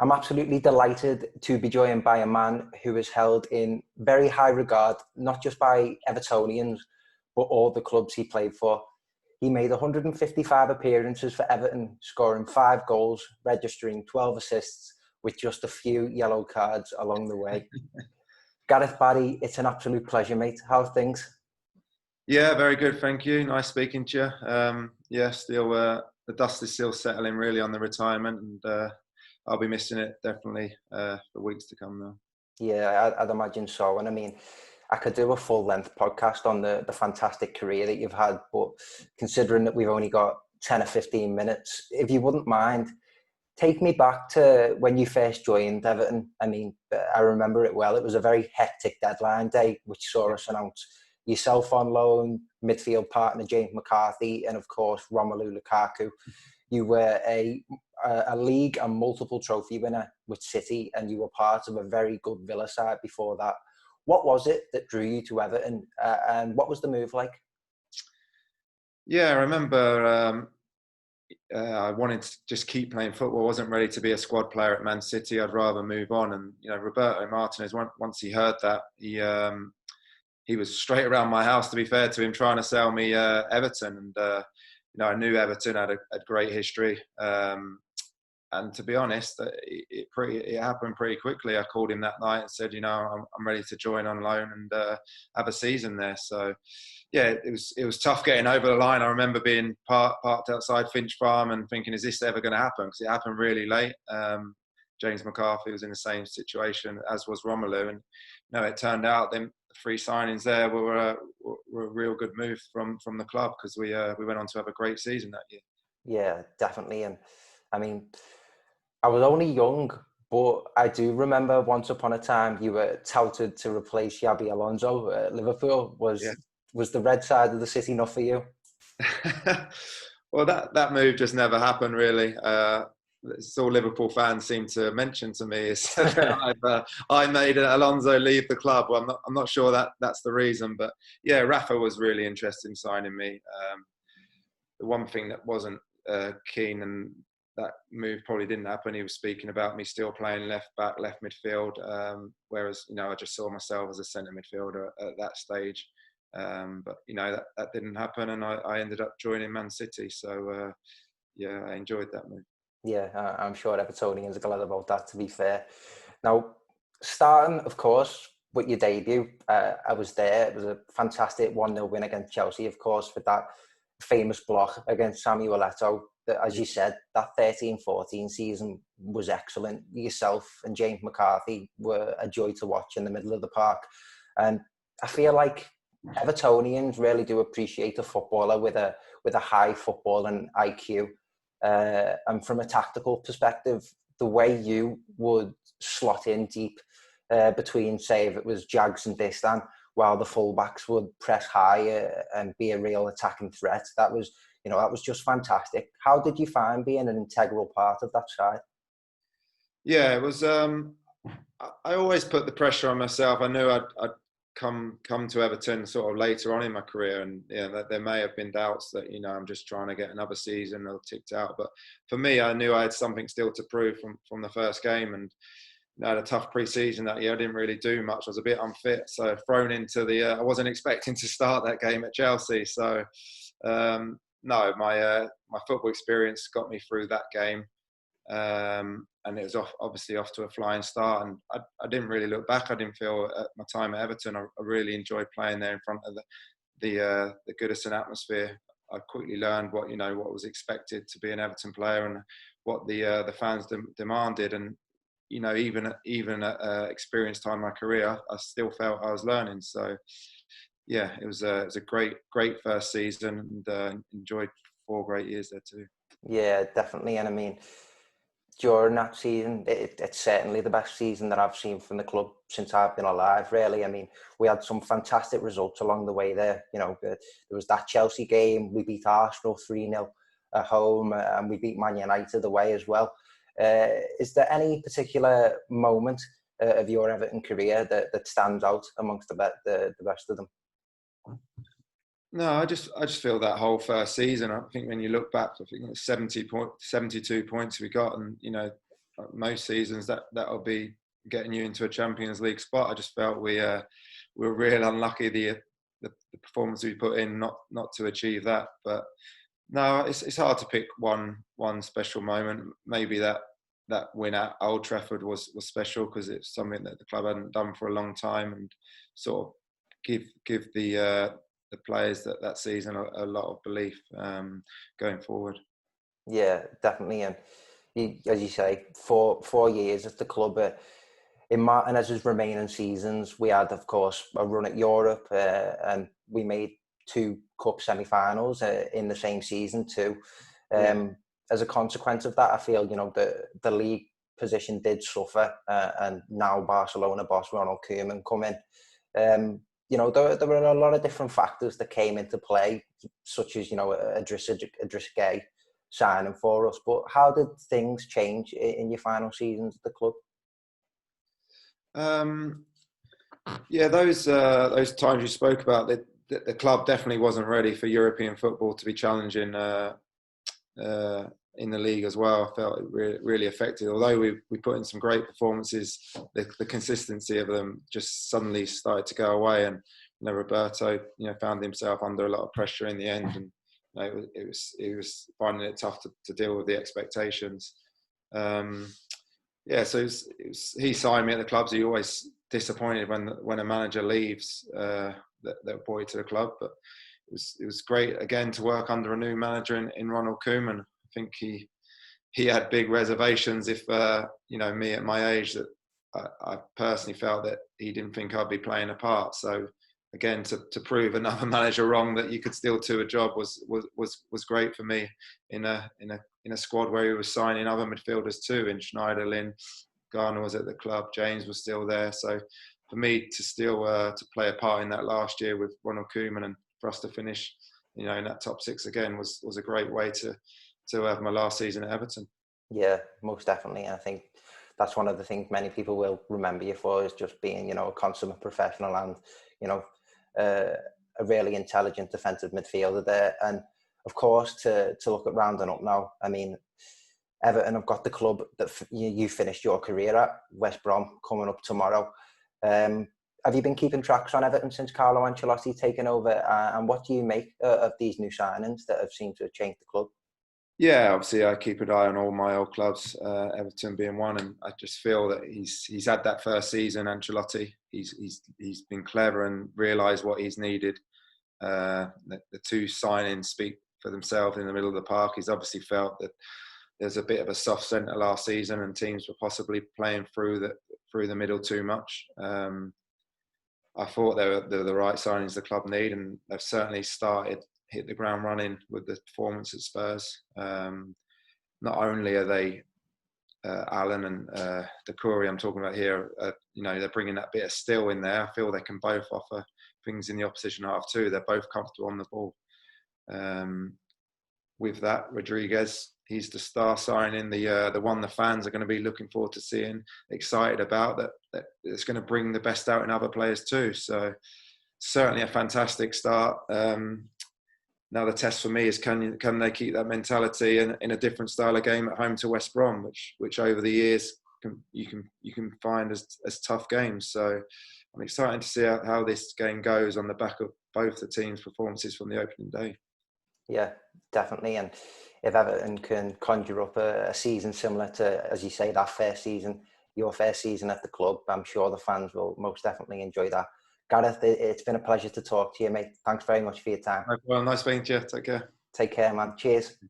I'm absolutely delighted to be joined by a man who is held in very high regard, not just by Evertonians, but all the clubs he played for. He made 155 appearances for Everton, scoring 5 goals, registering 12 assists, with just a few yellow cards along the way. Gareth Barry, it's an absolute pleasure, mate. How's things? Yeah, very good, thank you. Nice speaking to you. Still the dust is still settling really on the retirement, and I'll be missing it definitely for weeks to come now. Yeah, I'd imagine so. And I mean, I could do a full-length podcast on the fantastic career that you've had, but considering that we've only got 10 or 15 minutes, if you wouldn't mind, take me back to when you first joined Everton. I mean, I remember it well. It was a very hectic deadline day, which saw us announce yourself on loan, midfield partner James McCarthy, and of course, Romelu Lukaku. You were a league and multiple trophy winner with City, and you were part of a very good Villa side before that. What was it that drew you to Everton, and what was the move like? Yeah, I remember I wanted to just keep playing football. I wasn't ready to be a squad player at Man City. I'd rather move on. And Roberto Martinez, once he heard that, he was straight around my house, to be fair to him, trying to sell me Everton. And I knew Everton had a great history. And to be honest, it happened pretty quickly. I called him that night and said, I'm ready to join on loan and have a season there. So, yeah, it was tough getting over the line. I remember being parked outside Finch Farm and thinking, is this ever going to happen? Because it happened really late. James McCarthy was in the same situation, as was Romelu. And it turned out them 3 signings there were a real good move from the club, because we went on to have a great season that year. Yeah, definitely. And I mean, I was only young, but I do remember once upon a time you were touted to replace Xabi Alonso at Liverpool. Was the red side of the city enough for you? Well, that move just never happened, really. It's all Liverpool fans seem to mention to me is that I made Alonso leave the club. Well, I'm not sure that's the reason, but yeah, Rafa was really interested in signing me. The one thing that wasn't keen, and that move probably didn't happen, he was speaking about me still playing left back, left midfield, whereas I just saw myself as a centre midfielder at that stage. But that didn't happen, and I ended up joining Man City. So yeah, I enjoyed that move. Yeah, I'm sure Evertonians are glad about that, to be fair. Now, starting, of course, with your debut, I was there. It was a fantastic 1-0 win against Chelsea, of course, with that famous block against Samuel Eto'o. As you said, that 13-14 season was excellent. Yourself and James McCarthy were a joy to watch in the middle of the park. And I feel like Evertonians really do appreciate a footballer with a high footballing IQ. And from a tactical perspective, the way you would slot in deep between, say, if it was Jags and Distan, while the fullbacks would press high and be a real attacking threat, that was just fantastic. How did you find being an integral part of that side? Yeah, it was. I always put the pressure on myself. I knew I'd come to Everton sort of later on in my career, and there may have been doubts that I'm just trying to get another season all ticked out. But for me, I knew I had something still to prove from the first game, and I had a tough pre-season that year. I didn't really do much. I was a bit unfit, so thrown into I wasn't expecting to start that game at Chelsea. So no, my football experience got me through that game. And it was obviously off to a flying start, and I didn't really look back. I didn't feel at my time at Everton I really enjoyed playing there in front of the Goodison atmosphere. I quickly learned what was expected to be an Everton player and what the fans demanded. And even at experienced time in my career, I still felt I was learning. So yeah, it was a great first season, and enjoyed 4 great years there too. Yeah, definitely. And I mean, during that season, it's certainly the best season that I've seen from the club since I've been alive, really. I mean, we had some fantastic results along the way there. There was that Chelsea game. We beat Arsenal 3-0 at home, and we beat Man United away as well. Is there any particular moment of your Everton career that stands out amongst the rest of them? No, I just feel that whole first season. I think when you look back, I think it was 72 points we got, and most seasons that'll be getting you into a Champions League spot. I just felt we were real unlucky the performance we put in not to achieve that. But no, it's hard to pick one special moment. Maybe that win at Old Trafford was special because it's something that the club hadn't done for a long time, and sort of give the players that season a lot of belief going forward. Yeah, definitely. And as you say, 4 years at the club. And as his remaining seasons, we had, of course, a run at Europe, and we made 2 cup semi-finals in the same season too. As a consequence of that, I feel, you know, the league position did suffer, and now Barcelona boss Ronald Koeman come in. You know, there were a lot of different factors that came into play, such as, you know, Idrissa Gueye signing for us. But how did things change in your final seasons at the club? Yeah, those times you spoke about, the club definitely wasn't ready for European football to be challenging in the league as well. I felt it really affected. Although we put in some great performances, the consistency of them just suddenly started to go away. And you know, Roberto, you know, found himself under a lot of pressure in the end, and you know, it was finding it tough to deal with the expectations. Yeah, so he signed me at the club. So you're always disappointed when a manager leaves that brought you to the club. But it was great again to work under a new manager in Ronald Koeman. I think he had big reservations if you know, me at my age, that I personally felt that he didn't think I'd be playing a part. So again, to prove another manager wrong that you could still do a job was great for me in a squad where he was signing other midfielders too. In Schneiderlin, Garner was at the club, James was still there. So for me to still to play a part in that last year with Ronald Koeman, and for us to finish, you know, in that top 6 again was a great way to have my last season at Everton. Yeah, most definitely. I think that's one of the things many people will remember you for, is just being, you know, a consummate professional and, you know, a really intelligent defensive midfielder there. And of course, to look at rounding up now, I mean, Everton have got the club that you finished your career at, West Brom, coming up tomorrow. Have you been keeping tracks on Everton since Carlo Ancelotti taken over? And what do you make of these new signings that have seemed to have changed the club? Yeah, obviously I keep an eye on all my old clubs, Everton being one, and I just feel that he's had that first season, Ancelotti. He's been clever and realised what he's needed. The 2 signings speak for themselves in the middle of the park. He's obviously felt that there's a bit of a soft centre last season, and teams were possibly playing through the middle too much. I thought they were the right signings the club need, and they've certainly hit the ground running with the performance at Spurs. Not only are they Alan and Doucouré I'm talking about here, you know, they're bringing that bit of still in there. I feel they can both offer things in the opposition half too. They're both comfortable on the ball. With that, Rodriguez, he's the star signing, the one the fans are going to be looking forward to seeing, excited about, that it's going to bring the best out in other players too. So certainly a fantastic start. Now the test for me is can they keep that mentality in a different style of game at home to West Brom, which over the years you can find as tough games. So I'm excited to see how this game goes on the back of both the teams' performances from the opening day. Yeah, definitely. And if Everton can conjure up a season similar to, as you say, that first season, your first season at the club, I'm sure the fans will most definitely enjoy that. Gareth, it's been a pleasure to talk to you, mate. Thanks very much for your time. Well, nice speaking to you. Take care. Take care, man. Cheers.